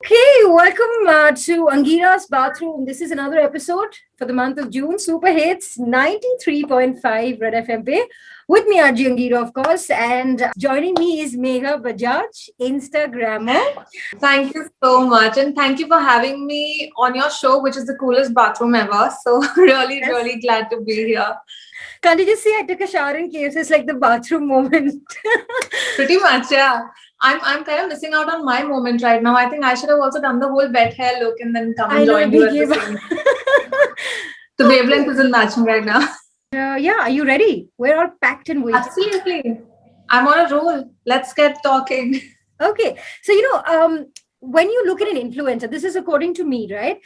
Hey, welcome to Angira's Baat-Room. This is another episode for the month of June. Superhits 93.5 Red FM pe. With me, RJ Angira, of course. And joining me is Megha Bajaj, Instagrammer. Thank you so much. And thank you for having me on your show, which is the coolest bathroom ever. So, really, Yes. really glad to be here. Can't you just say I took a shower in caves? It's like the bathroom moment. Pretty much, yeah. I'm kind of missing out on my moment right now. I think I should have also done the whole wet hair look and then come I and know, join you at the BK. same. The wavelength isn't matching right now. Yeah, are you ready? We're all packed and waiting. Absolutely. I'm on a roll. Let's get talking. Okay. So, when you look at an influencer, this is according to me, right?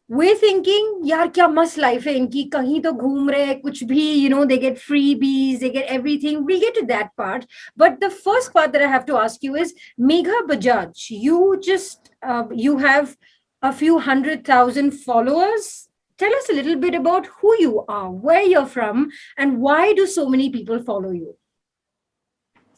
We're thinking, यार क्या मस्त life है इनकी कहीं तो घूम रहे हैं कुछ भी, they get freebies, they get everything. We'll get to that part. But the first part that I have to ask you is, Megha Bajaj, you have a few 100,000 followers. Tell us a little bit about who you are, where you're from, and why do so many people follow you?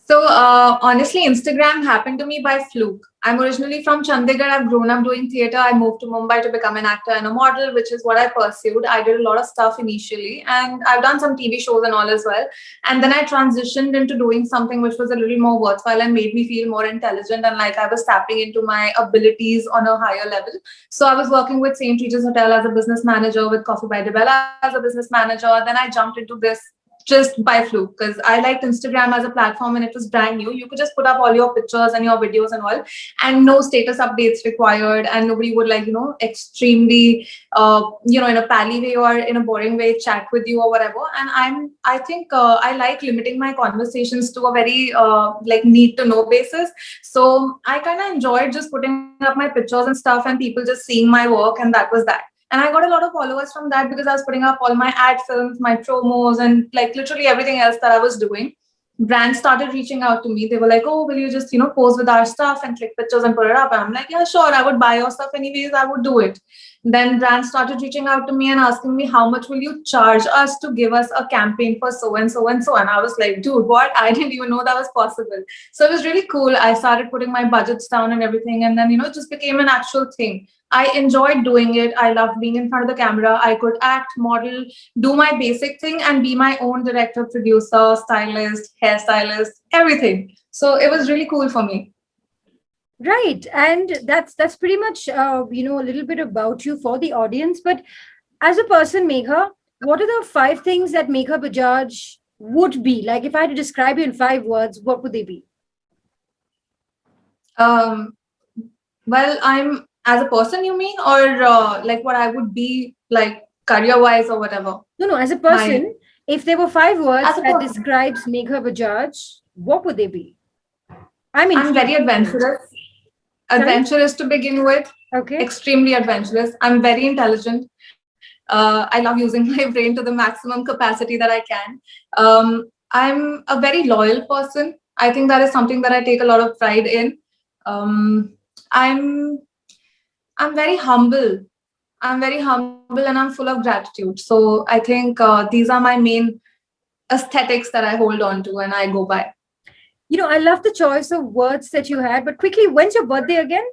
So honestly, Instagram happened to me by fluke. I'm originally from Chandigarh. I've grown up doing theater. I moved to Mumbai to become an actor and a model, which is what I pursued. I did a lot of stuff initially, and I've done some TV shows and all as well. And then I transitioned into doing something which was a little more worthwhile and made me feel more intelligent and like I was tapping into my abilities on a higher level. So I was working with St. Regis Hotel as a business manager, with Coffee by Debella as a business manager. Then I jumped into this just by fluke because I liked Instagram as a platform and it was brand new. You could just put up all your pictures and your videos and all, and no status updates required, and nobody would extremely in a pally way or in a boring way chat with you or whatever. And I think I like limiting my conversations to a very need to know basis. So I kind of enjoyed just putting up my pictures and stuff and people just seeing my work, and that was that. And I got a lot of followers from that because I was putting up all my ad films, my promos, and like literally everything else that I was doing. Brands started reaching out to me. They were like, "Oh, will you just pose with our stuff and click pictures and put it up?" And I'm like, "Yeah, sure. I would buy your stuff anyways. I would do it." Then brands started reaching out to me and asking me, "How much will you charge us to give us a campaign for so and so and so?" And I was like, "Dude, what? I didn't even know that was possible." So it was really cool. I started putting my budgets down and everything, and then it just became an actual thing. I enjoyed doing it. I loved being in front of the camera. I could act, model, do my basic thing, and be my own director, producer, stylist, hairstylist, everything. So it was really cool for me. Right, and that's pretty much a little bit about you for the audience. But as a person, Megha, what are the 5 things that Megha Bajaj would be? Like, if I had to describe you in 5 words, what would they be? Um, well, I'm as a person, you mean, or like what I would be like career wise or whatever? No, as a My person, if there were 5 words as a that person, describes Megha Bajaj, what would they be? I'm I'm very intrigued. adventurous. Sorry? Adventurous to begin with, Okay. extremely adventurous. I'm very intelligent. I love using my brain to the maximum capacity that I can. I'm a very loyal person. I think that is something that I take a lot of pride in. Um, I'm I'm very humble. I'm very humble and I'm full of gratitude. So I think these are my main aesthetics that I hold on to and I go by. I love the choice of words that you had, but quickly, when's your birthday again?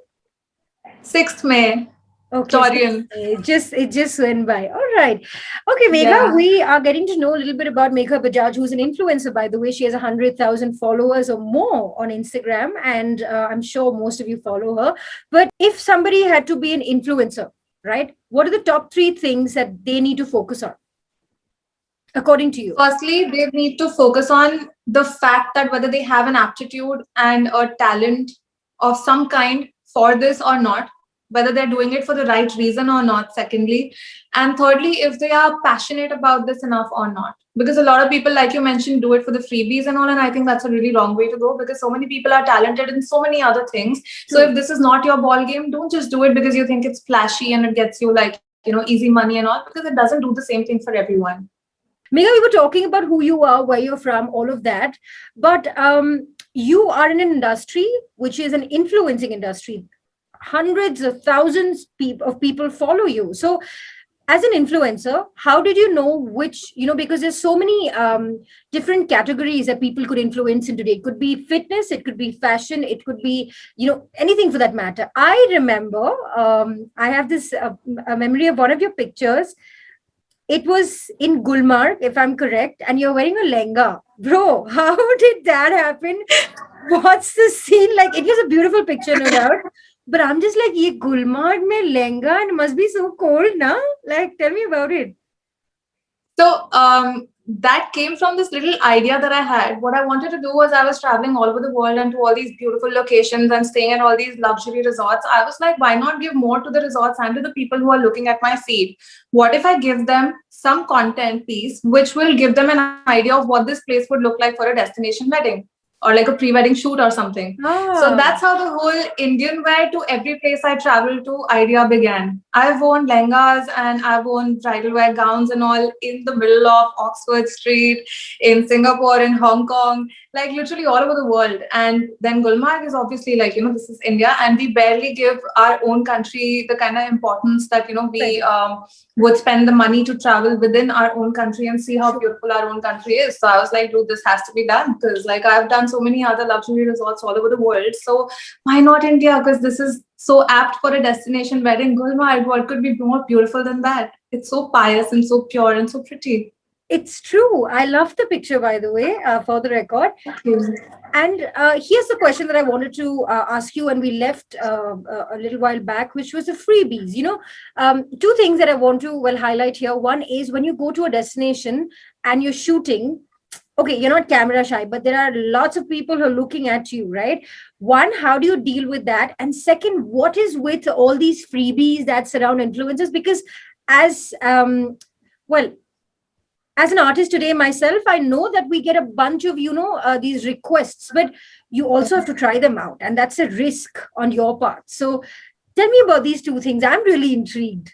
6th May, Okay, so Taurian. it just went by. All right. Okay, Megha, Yeah. we are getting to know a little bit about Megha Bajaj, who's an influencer, by the way. She has 100,000 followers or more on Instagram, and I'm sure most of you follow her. But if somebody had to be an influencer, right, what are the top 3 things that they need to focus on, according to you? Firstly, they need to focus on the fact that whether they have an aptitude and a talent of some kind for this or not, whether they're doing it for the right reason or not, secondly. And thirdly, if they are passionate about this enough or not. Because a lot of people, like you mentioned, do it for the freebies and all. And I think that's a really wrong way to go because so many people are talented in so many other things. So True. if this is not your ball game, don't just do it because you think it's flashy and it gets you easy money and all, because it doesn't do the same thing for everyone. Megha, we were talking about who you are, where you're from, all of that. But you are in an industry which is an influencing industry. Hundreds of thousands of people follow you. So as an influencer, how did you know which, because there's so many different categories that people could influence in today. It could be fitness, it could be fashion, it could be, anything for that matter. I remember, I have this a memory of one of your pictures. It was in Gulmarg, if I'm correct, and you're wearing a lehenga. Bro, how did that happen? What's the scene like? It was a beautiful picture, no doubt. But I'm just like, ye Gulmarg mein lehenga, and it must be so cold, na? Like, tell me about it. So that came from this little idea that I had. What I wanted to do was, I was traveling all over the world and to all these beautiful locations and staying at all these luxury resorts. I was like, why not give more to the resorts and to the people who are looking at my feed? What if I give them some content piece which will give them an idea of what this place would look like for a destination wedding, or like a pre-wedding shoot or something. So Ah, that's how the whole Indian wear to every place I traveled to idea began. I've worn lehengas and I've worn bridal wear gowns and all in the middle of Oxford Street, in Singapore, in Hong Kong, like literally all over the world. And then Gulmarg is obviously like, this is India, and we barely give our own country the kind of importance that, we correct. would spend the money to travel within our own country and see how True. beautiful our own country is. So I was like, dude, this has to be done, because like I've done so many other luxury resorts all over the world. So why not India? Because this is so apt for a destination wedding. Gulmarg, what could be more beautiful than that? It's so pious and so pure and so pretty. It's true. I love the picture, by the way, for the record. And here's the question that I wanted to ask you, and we left a little while back, which was the freebies. Two things that I want to highlight here. One is when you go to a destination and you're shooting. Okay, you're not camera shy, but there are lots of people who are looking at you, right? One, how do you deal with that? And second, what is with all these freebies that surround influencers? Because as well, as an artist today myself, I know that we get a bunch of these requests, but you also have to try them out, and that's a risk on your part. So tell me about these two things. I'm really intrigued.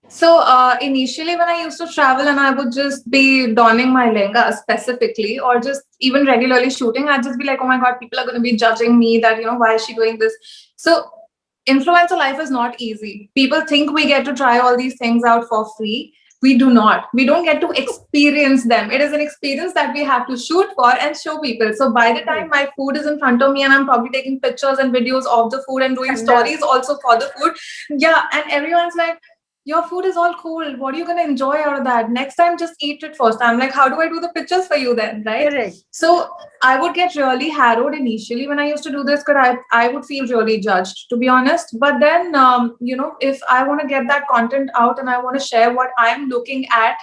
So initially, when I used to travel and I would just be donning my lehenga specifically, or just even regularly shooting, I'd just be like, oh my God, people are going to be judging me that, why is she doing this? So influencer life is not easy. People think we get to try all these things out for free. We do not. We don't get to experience them. It is an experience that we have to shoot for and show people. So by the time my food is in front of me and I'm probably taking pictures and videos of the food and doing Chanda. stories also for the food, yeah, and everyone's like, your food is all cool. What are you going to enjoy out of that? Next time, just eat it first. I'm like, how do I do the pictures for you then? Right. Correct. So I would get really harrowed initially when I used to do this, because I would feel really judged, to be honest. But then, if I want to get that content out and I want to share what I'm looking at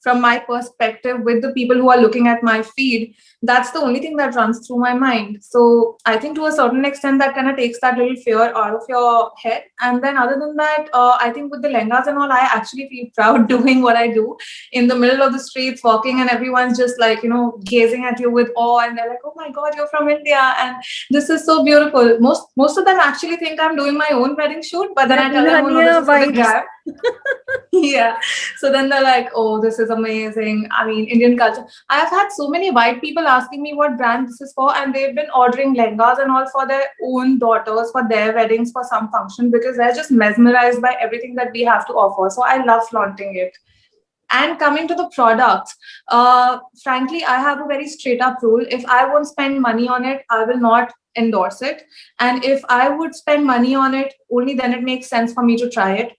from my perspective with the people who are looking at my feed, that's the only thing that runs through my mind. So I think to a certain extent that kind of takes that little fear out of your head. And then other than that, I think with the lehengas and all, I actually feel proud doing what I do in the middle of the streets, walking, and everyone's just like, gazing at you with awe, and they're like, oh my God, you're from India and this is so beautiful. Most of them actually think I'm doing my own wedding shoot, but then The I tell them, oh no, this Dulhania is for the vibes. grab. Yeah. So then they're like, oh, this is amazing. I mean, Indian culture. I've had so many white people asking me what brand this is for, and they've been ordering lehengas and all for their own daughters, for their weddings, for some function, because they're just mesmerized by everything that we have to offer. So I love flaunting it. And coming to the products, frankly, I have a very straight up rule. If I won't spend money on it, I will not endorse it. And if I would spend money on it, only then it makes sense for me to try it.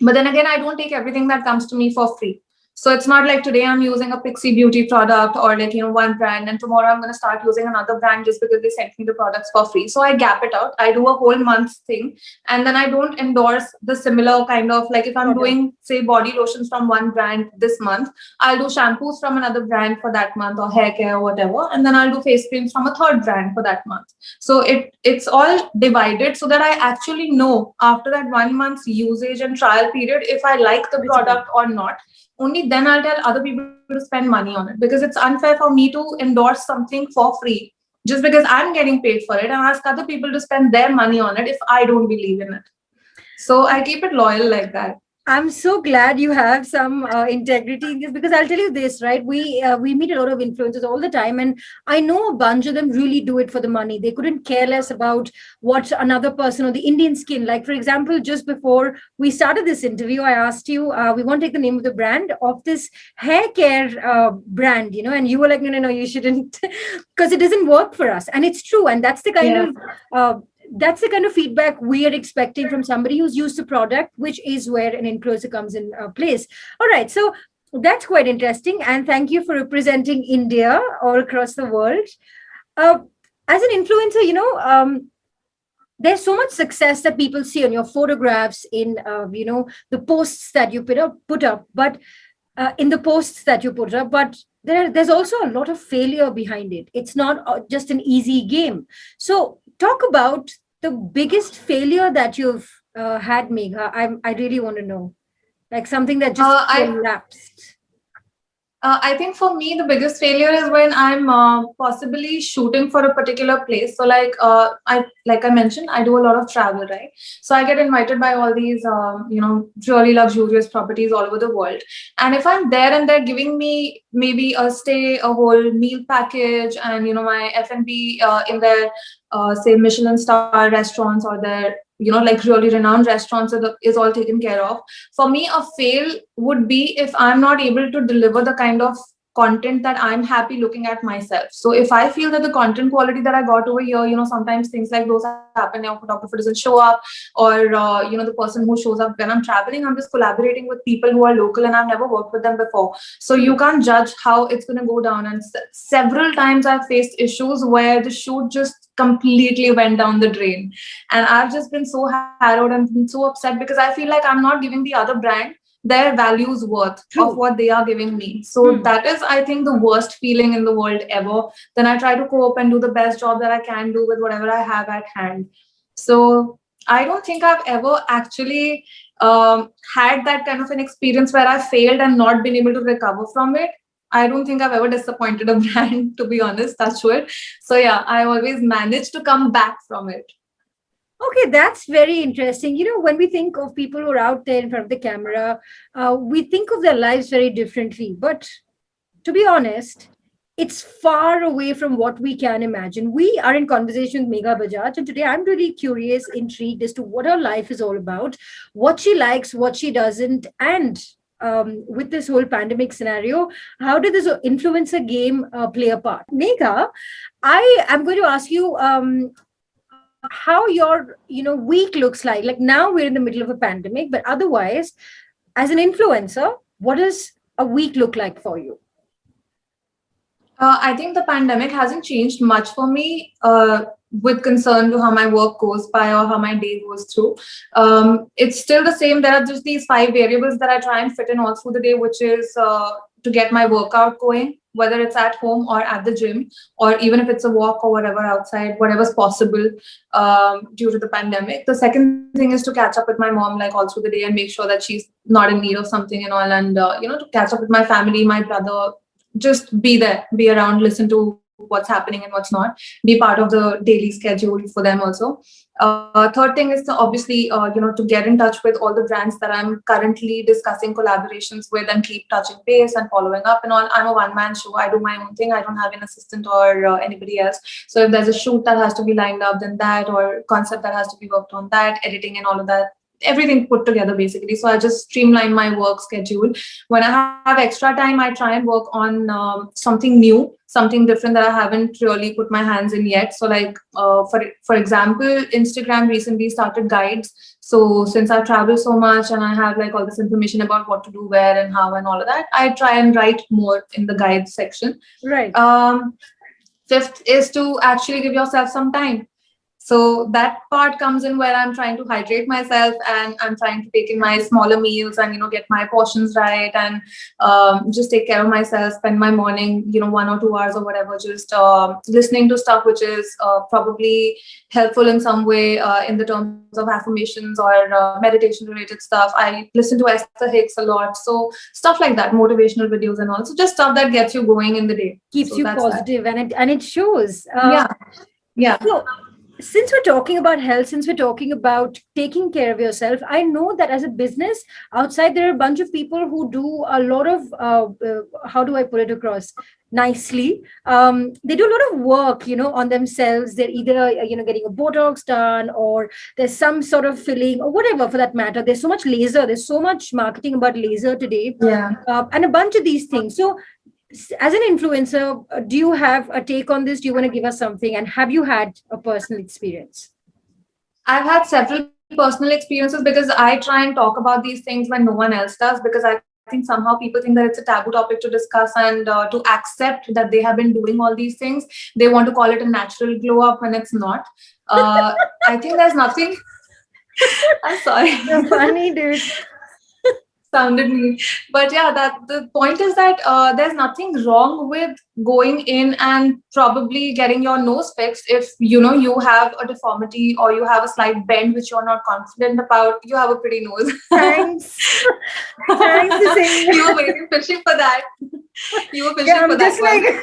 But then again, I don't take everything that comes to me for free. So it's not like today I'm using a Pixie Beauty product, or like, one brand, and tomorrow I'm going to start using another brand just because they sent me the products for free. So I gap it out. I do a whole month thing, and then I don't endorse the similar kind of, like, if I'm Product. doing, say, body lotions from one brand this month, I'll do shampoos from another brand for that month, or hair care or whatever. And then I'll do face creams from a third brand for that month. So it's all divided so that I actually know after that 1 month's usage and trial period if I like the product or not. Only then I'll tell other people to spend money on it, because it's unfair for me to endorse something for free just because I'm getting paid for it, and ask other people to spend their money on it if I don't believe in it. So I keep it loyal like that. I'm so glad you have some integrity in this, because I'll tell you this, right? We meet a lot of influencers all the time, and I know a bunch of them really do it for the money. They couldn't care less about what another person or the Indian skin. Like, for example, just before we started this interview, I asked you, we won't take the name of the brand of this hair care brand, and you were like, no, no, no, you shouldn't, because it doesn't work for us, and it's true, and Yeah. uh, that's the kind of feedback we are expecting from somebody who's used the product, which is where an influencer comes in place. All right, so that's quite interesting, and thank you for representing India all across the world. uh, as an influencer, there's so much success that people see on your photographs, in the posts that you put up, but in the posts that you put up, but there's also a lot of failure behind it. It's not just an easy game. So talk about the biggest failure that you've had, Megha. I really want to know, like something that just I collapsed. I think for me, the biggest failure is when I'm possibly shooting for a particular place. So, like I mentioned, I do a lot of travel, right? So I get invited by all these, really luxurious properties all over the world. And if I'm there and they're giving me maybe a stay, a whole meal package, and my F&B in their say Michelin star restaurants, or their like really renowned restaurants is all taken care of. For me, a fail would be if I'm not able to deliver the kind of content that I'm happy looking at myself. So if I feel that the content quality that I got over here, sometimes things like those happen, your photographer doesn't show up, or the person who shows up when I'm traveling, I'm just collaborating with people who are local and I've never worked with them before. So you can't judge how it's going to go down. And several times I've faced issues where the shoot just completely went down the drain, and I've just been so harrowed and been so upset because I feel like I'm not giving the other brand their values worth of True. what they are giving me. So Hmm. that is, I think, the worst feeling in the world ever. Then I try to cope and do the best job that I can do with whatever I have at hand. So I don't think I've ever actually had that kind of an experience where I failed and not been able to recover from it. I don't think I've ever disappointed a brand, to be honest, touch wood. So yeah, I always manage to come back from it. Okay, that's very interesting. When we think of people who are out there in front of the camera, we think of their lives very differently. But to be honest, it's far away from what we can imagine. We are in conversation with Megha Bajaj, and today I'm really curious, intrigued as to what her life is all about, what she likes, what she doesn't, and with this whole pandemic scenario, how did this influencer game play a part? Megha, I am going to ask you how your week looks like now we're in the middle of a pandemic, but otherwise, as an influencer, what does a week look like for you? I think the pandemic hasn't changed much for me with concern to how my work goes by or how my day goes through. It's still the same. There are just these 5 variables that I try and fit in all through the day, which is to get my workout going, whether it's at home or at the gym, or even if it's a walk or whatever outside, whatever's possible due to the pandemic. The second thing is to catch up with my mom like all through the day and make sure that she's not in need of something and all, and to catch up with my family, my brother, just be there, be around, listen to what's happening and what's not, be part of the daily schedule for them also. Third thing is to obviously, to get in touch with all the brands that I'm currently discussing collaborations with and keep touching base and following up and all. I'm a one-man show. I do my own thing. I don't have an assistant or anybody else. So if there's a shoot that has to be lined up, then that, or concept that has to be worked on, that, editing and all of that, everything put together basically. So I just streamline my work schedule. When I have extra time, I try and work on something new, something different that I haven't really put my hands in yet. So like for example, Instagram recently started guides. So since I travel so much and I have like all this information about what to do where and how and all of that, I try and write more in the guide section. Right. Fifth is to actually give yourself some time. So that part comes in where I'm trying to hydrate myself and I'm trying to take in my smaller meals and get my portions right, and just take care of myself. Spend my morning 1 or 2 hours or whatever just listening to stuff which is probably helpful in some way in the terms of affirmations or meditation related stuff. I listen to Esther Hicks a lot, so stuff like that, motivational videos and all. So just stuff that gets you going in the day. Keeps So you that's that. positive, and it shows. Yeah. Yeah. So Since we're talking about health, since we're talking about taking care of yourself, I know that as a business outside, there are a bunch of people who do a lot of, how do I put it across nicely? They do a lot of work, on themselves. They're either, getting a Botox done, or there's some sort of filling, or whatever for that matter. There's so much laser, there's so much marketing about laser today, Yeah. and a bunch of these things. So, as an influencer, do you have a take on this? Do you want to give us something? And have you had a personal experience? I've had several personal experiences because I try and talk about these things when no one else does, because I think somehow people think that it's a taboo topic to discuss, and to accept that they have been doing all these things, they want to call it a natural glow up when it's not. I think there's nothing. I'm sorry. You're funny, dude. Sounded mean, but yeah, that the point is that there's nothing wrong with going in and probably getting your nose fixed if you have a deformity or you have a slight bend which you're not confident about. You have a pretty nose. Thanks. Thanks the same. You were maybe fishing for that. You were Yeah, fishing for I'm that just one. like,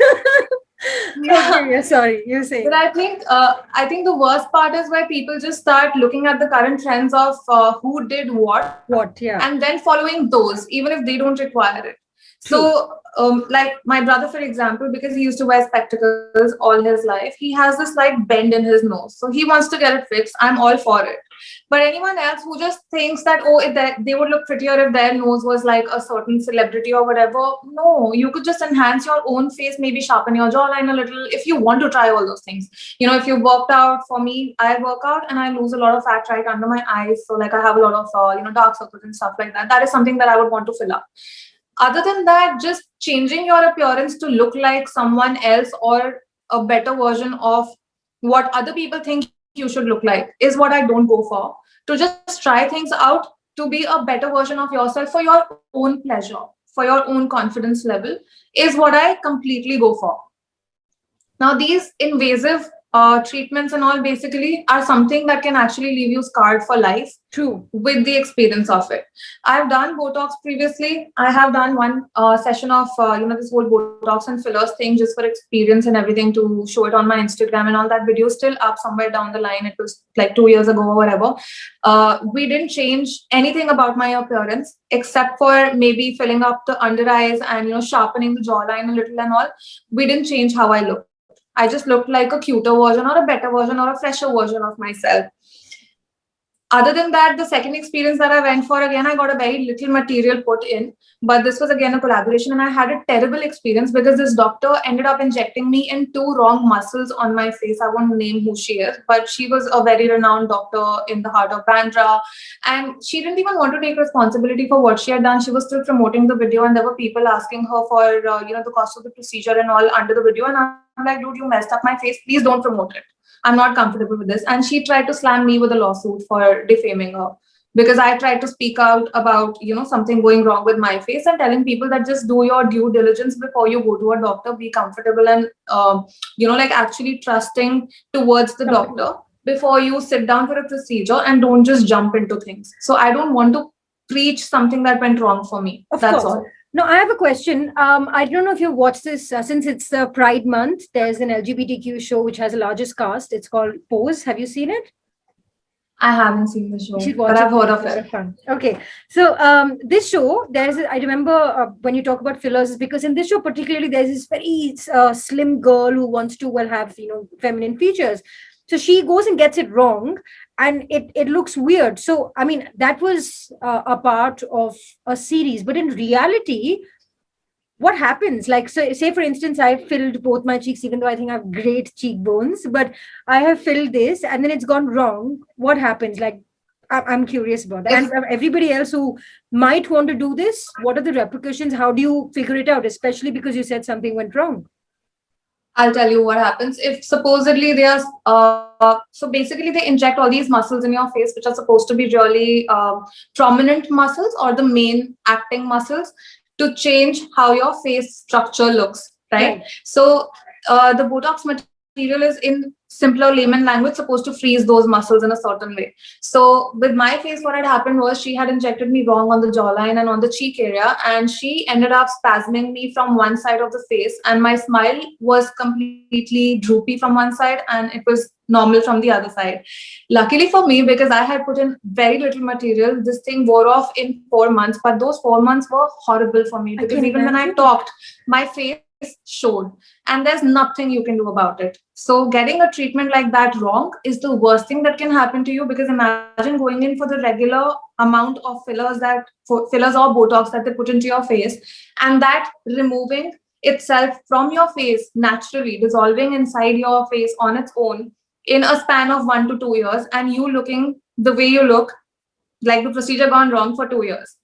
Yeah. okay, yeah, sorry, you're saying. But I think the worst part is where people just start looking at the current trends of who did what, What? Yeah, and then following those, even if they don't require it. true. So, like my brother, for example, because he used to wear spectacles all his life, he has this like bend in his nose. So he wants to get it fixed. I'm all for it. But anyone else who just thinks that, oh, they would look prettier if their nose was like a certain celebrity or whatever. No, you could just enhance your own face, maybe sharpen your jawline a little if you want to try all those things. If you worked out, for me, I work out and I lose a lot of fat right under my eyes. So like I have a lot of, dark circles and stuff like that. That is something that I would want to fill up. Other than that, just changing your appearance to look like someone else or a better version of what other people think you should look like is what I don't go for. To just try things out, to be a better version of yourself for your own pleasure, for your own confidence level, is what I completely go for. Now, these invasive treatments and all basically are something that can actually leave you scarred for life True. with the experience of it. I've done Botox previously. I have done one session of this whole Botox and fillers thing just for experience and everything, to show it on my Instagram, and all that video is still up somewhere down the line. It was like 2 years ago or whatever. We didn't change anything about my appearance except for maybe filling up the under eyes and sharpening the jawline a little and all. We didn't change how I looked. I just looked like a cuter version or a better version or a fresher version of myself. Other than that, the second experience that I went for, again, I got a very little material put in, but this was again a collaboration, and I had a terrible experience because this doctor ended up injecting me in two wrong muscles on my face. I won't name who she is, but she was a very renowned doctor in the heart of Bandra, and she didn't even want to take responsibility for what she had done. She was still promoting the video, and there were people asking her for the cost of the procedure and all under the video, and I'm like, dude, you messed up my face. Please don't promote it. I'm not comfortable with this. And she tried to slam me with a lawsuit for defaming her because I tried to speak out about, something going wrong with my face, and telling people that just do your due diligence before you go to a doctor, be comfortable and, like actually trusting towards the doctor before you sit down for a procedure, and don't just jump into things. So I don't want to preach something that went wrong for me. Of That's course. all. Now, I have a question. I don't know if you've watched this, since it's Pride Month. There's an LGBTQ show which has the largest cast. It's called Pose. Have you seen it? I haven't seen the You should show, watch but it. I've heard It's of a lot it. of fun. Okay, so this show, I remember when you talk about fillers, is because in this show particularly, there's this very slim girl who wants to have feminine features. So she goes and gets it wrong, and it looks weird. So I mean, that was a part of a series, but in reality, what happens? Like, so say for instance, I filled both my cheeks, even though I think I have great cheekbones, but I have filled this and then it's gone wrong. What happens? Like, I'm curious about that. If And everybody else who might want to do this, what are the repercussions? How do you figure it out? Especially because you said something went wrong. I'll tell you what happens. If supposedly they are, so basically they inject all these muscles in your face, which are supposed to be really prominent muscles or the main acting muscles, to change how your face structure looks, right? Right. So the Botox material is in simpler layman language, supposed to freeze those muscles in a certain way. So with my face, what had happened was she had injected me wrong on the jawline and on the cheek area, and she ended up spasming me from one side of the face, and my smile was completely droopy from one side and it was normal from the other side. Luckily for me, because I had put in very little material, this thing wore off in 4 months, but those 4 months were horrible for me I because can even when I imagine. talked, my face showed, and there's nothing you can do about it. So getting a treatment like that wrong is the worst thing that can happen to you, because imagine going in for the regular amount of fillers or Botox that they put into your face, and that removing itself from your face naturally, dissolving inside your face on its own in a span of 1 to 2 years, and you looking the way you look, like the procedure gone wrong for 2 years.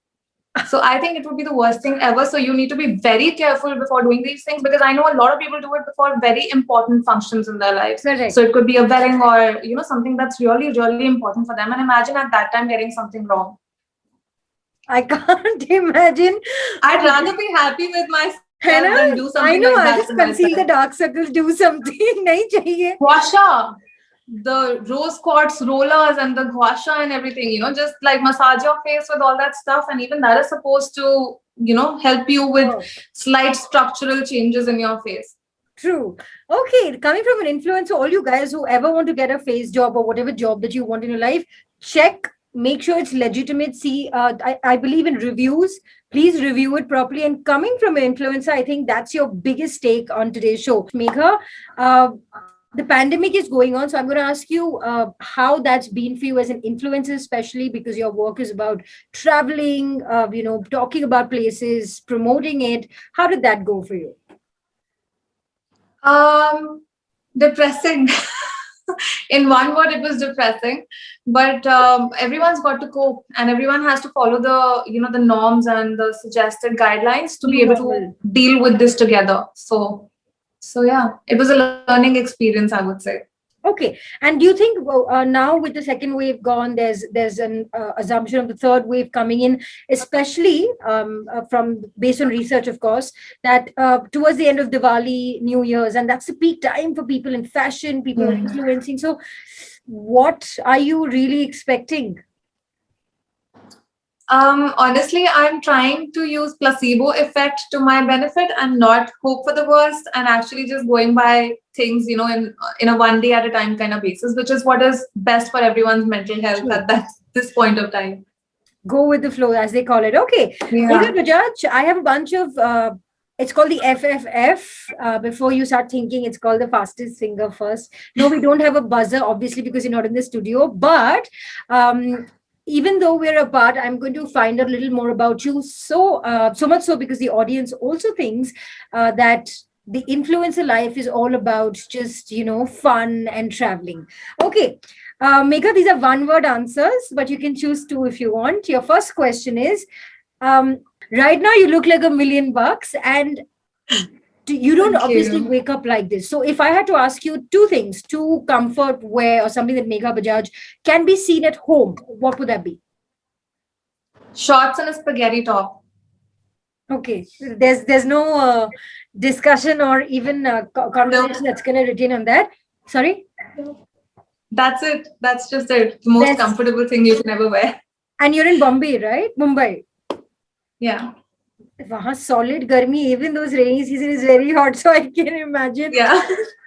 So I think it would be the worst thing ever. So you need to be very careful before doing these things, because I know a lot of people do it before very important functions in their lives. Correct. So it could be a wedding or something that's really, really important for them. And imagine at that time getting something wrong. I can't imagine. I'd rather be happy with myself Hannah, than do something I know. like I'll that just to conceal the myself. dark circles. Do something. Nahi chahiye. Gua sha, the rose quartz rollers and the gua sha and everything, just like massage your face with all that stuff, and even that is supposed to help you with Oh, slight structural changes in your face. true. Okay, coming from an influencer, all you guys who ever want to get a face job or whatever job that you want in your life, check, make sure it's legitimate. See, I believe in reviews. Please review it properly. And coming from an influencer, I think that's your biggest take on today's show. Megha, the pandemic is going on. So I'm going to ask you how that's been for you as an influencer, especially because your work is about traveling, talking about places, promoting it. How did that go for you? Depressing. In one word, it was depressing. But everyone's got to cope, and everyone has to follow the norms and the suggested guidelines to be able to deal with this together. So yeah, it was a learning experience, I would say. Okay, and do you think now with the second wave gone, there's an assumption of the third wave coming in, especially from based on research, of course, that towards the end of Diwali, New Year's, and that's the peak time for people in fashion, people influencing. So, what are you really expecting? Honestly, I'm trying to use placebo effect to my benefit and not hope for the worst, and actually just going by things, in a one day at a time kind of basis, which is what is best for everyone's mental health at this point of time. Go with the flow, as they call it. Okay, Megha Bajaj, I have a bunch of. It's called the FFF. Before you start thinking, it's called the fastest finger first. No, we don't have a buzzer, obviously, because you're not in the studio. But even though we're apart, I'm going to find out a little more about you. So much so because the audience also thinks that the influencer life is all about just fun and traveling. Okay, Megha, these are one-word answers, but you can choose two if you want. Your first question is. Right now, you look like $1 million, and you don't obviously wake up like this. So, if I had to ask you two things, two comfort wear or something that Megha Bajaj can be seen at home, what would that be? Shorts and a spaghetti top. Okay, there's no discussion or even conversation that's going to retain on that. Sorry. That's it. That's just it. The most comfortable thing you can ever wear. And you're in Bombay, right? Mumbai. Yeah. Wahan solid garmi, even though rainy season is very hot, so I can imagine. Yeah.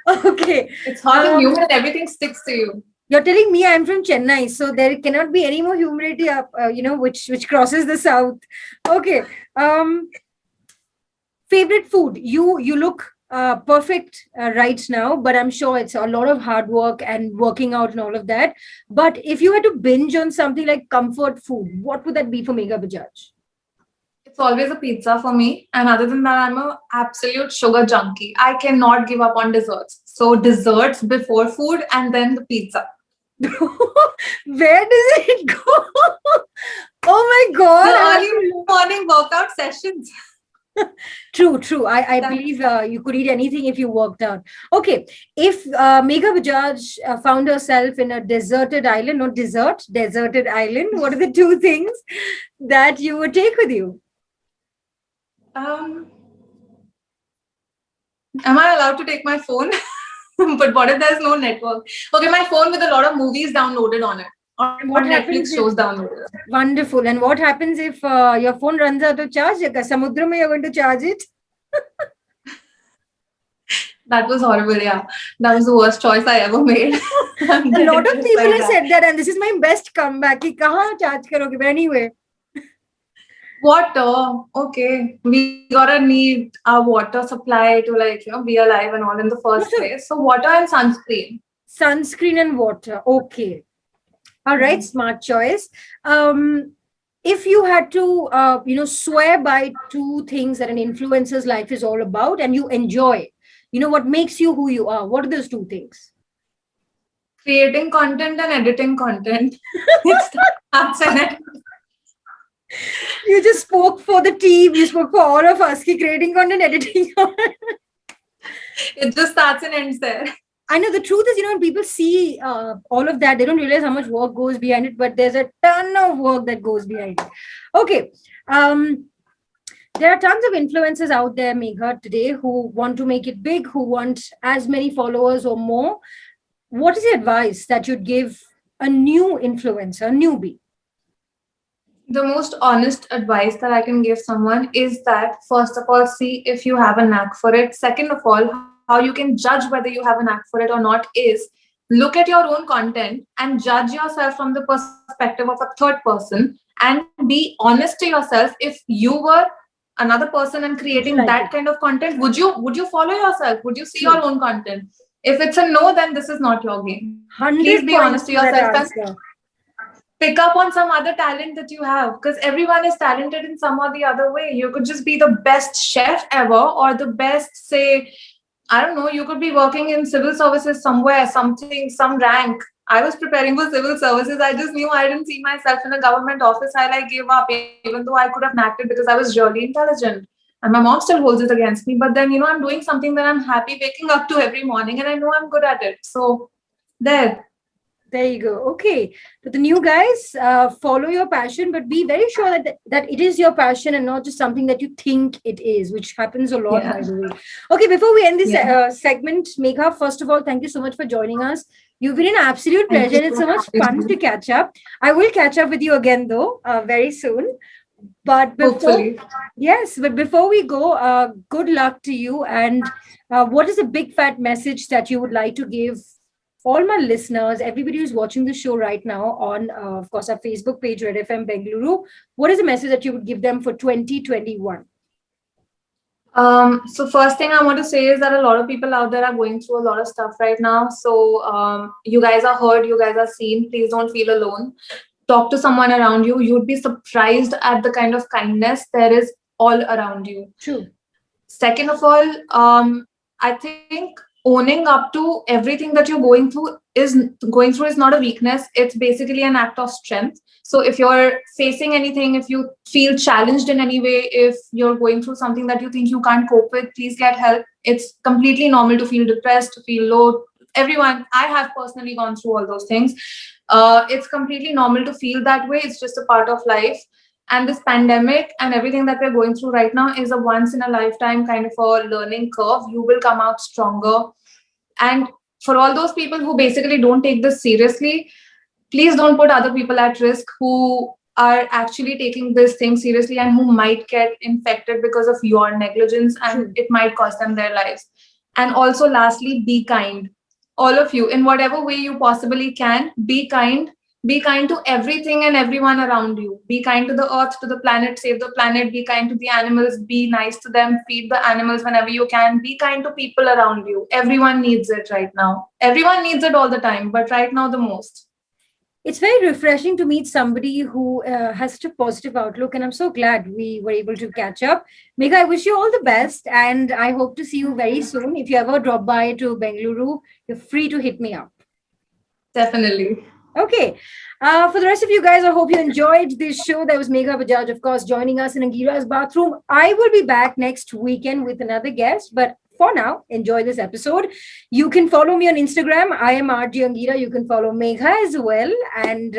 Okay. It's hot and humid and everything sticks to you. You're telling me I'm from Chennai, so there cannot be any more humidity up, which crosses the south. Okay. Favorite food? You look perfect right now, but I'm sure it's a lot of hard work and working out and all of that. But if you had to binge on something like comfort food, what would that be for Megha Bajaj? It's always a pizza for me. And other than that, I'm an absolute sugar junkie. I cannot give up on desserts. So desserts before food and then the pizza. Where does it go? Oh my God. The early morning workout sessions. True. I believe you could eat anything if you worked out. Okay. If Megha Bajaj found herself in a deserted island, not deserted island, what are the two things that you would take with you? Am I allowed to take my phone? But what if there's no network? Okay, my phone with a lot of movies downloaded on it, or And what Netflix happens shows if downloaded. wonderful? And what happens if your phone runs out of charge? Samudra, you're going to charge it? That was horrible. Yeah, that was the worst choice I ever made. I'm A lot getting of this people like have that. said that, and this is my best comeback. Ki kahan charge karoge? But anyway, Water. Okay, we gotta need our water supply to be alive and all in the first so place. So water and sunscreen. sunscreen and water. Okay. All right, smart choice. If you had to, swear by two things that an influencer's life is all about, and you enjoy, what makes you who you are. What are those two things? Creating content and editing content. It's that's it. You just spoke for the team. You spoke for all of us. Ki creating content, editing content. It just starts and ends there. I know the truth is, when people see all of that, they don't realize how much work goes behind it, but there's a ton of work that goes behind it. Okay. There are tons of influencers out there, Megha, today who want to make it big, who want as many followers or more. What is the advice that you'd give a new influencer, a newbie? The most honest advice that I can give someone is that, first of all, see if you have a knack for it. Second of all, how you can judge whether you have a knack for it or not is look at your own content and judge yourself from the perspective of a third person, and be honest to yourself. If you were another person and Would you creating like that it? kind of content, would you follow yourself? Would you see your True. own content? If it's a no, then this is not your game. Please 100 be honest points to to that yourself and answer. pick up on some other talent that you have, because everyone is talented in some or the other way. You could just be the best chef ever, or the best, say, I don't know, you could be working in civil services somewhere, something, some rank. I was preparing for civil services. I just knew I didn't see myself in a government office. I gave up, even though I could have knacked it because I was really intelligent. And my mom still holds it against me. But then, I'm doing something that I'm happy waking up to every morning, and I know I'm good at it. So, there. There you go. Okay. So the new guys, follow your passion, but be very sure that it is your passion and not just something that you think it is, which happens a lot, Yeah. by the way. Okay. Before we end this Yeah. segment, Megha, first of all, thank you so much for joining us. You've been an absolute Thank pleasure. you It's for so much having fun to me. catch up. I will catch up with you again, though, very soon. But before, Hopefully. yes, but before we go, good luck to you. And what is a big fat message that you would like to give all my listeners, everybody who's watching the show right now on, of course, our Facebook page, Red FM Bengaluru? What is the message that you would give them for 2021? So first thing I want to say is that a lot of people out there are going through a lot of stuff right now. So you guys are heard, you guys are seen. Please don't feel alone. Talk to someone around you. You'd be surprised at the kind of kindness there is all around you. True. Second of all, I think owning up to everything that you're going through is not a weakness. It's basically an act of strength. So if you're facing anything, if you feel challenged in any way, if you're going through something that you think you can't cope with, please get help. It's completely normal to feel depressed, to feel low. Everyone, I have personally gone through all those things. It's completely normal to feel that way. It's just a part of life. And this pandemic and everything that we're going through right now is a once in a lifetime kind of a learning curve. You will come out stronger. And for all those people who basically don't take this seriously, please don't put other people at risk who are actually taking this thing seriously and who might get infected because of your negligence, and True. it might cost them their lives. And also, lastly, be kind. All of you, in whatever way you possibly can, be kind. Be kind to everything and everyone around you. Be kind to the earth, to the planet, save the planet. Be kind to the animals, be nice to them, feed the animals whenever you can. Be kind to people around you. Everyone needs it right now. Everyone needs it all the time, but right now, the most. It's very refreshing to meet somebody who has such a positive outlook, and I'm so glad we were able to catch up. Megha, I wish you all the best, and I hope to see you very soon. If you ever drop by to Bengaluru, you're free to hit me up. Definitely. Okay. For the rest of you guys, I hope you enjoyed this show. That was Megha Bajaj, of course, joining us in Angira's bathroom. I will be back next weekend with another guest, but for now, enjoy this episode. You can follow me on Instagram. I am RJ Angira. You can follow Megha as well. And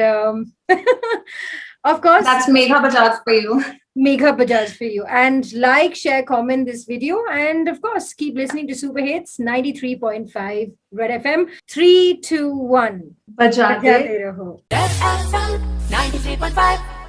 of course, That's Megha Bajaj for you. Megha Bajaj for you. And like, share, comment this video. And of course, keep listening to Super Hits 93.5 Red FM. 3, 2, 1. Bajate Bajate raho. Red FM 93.5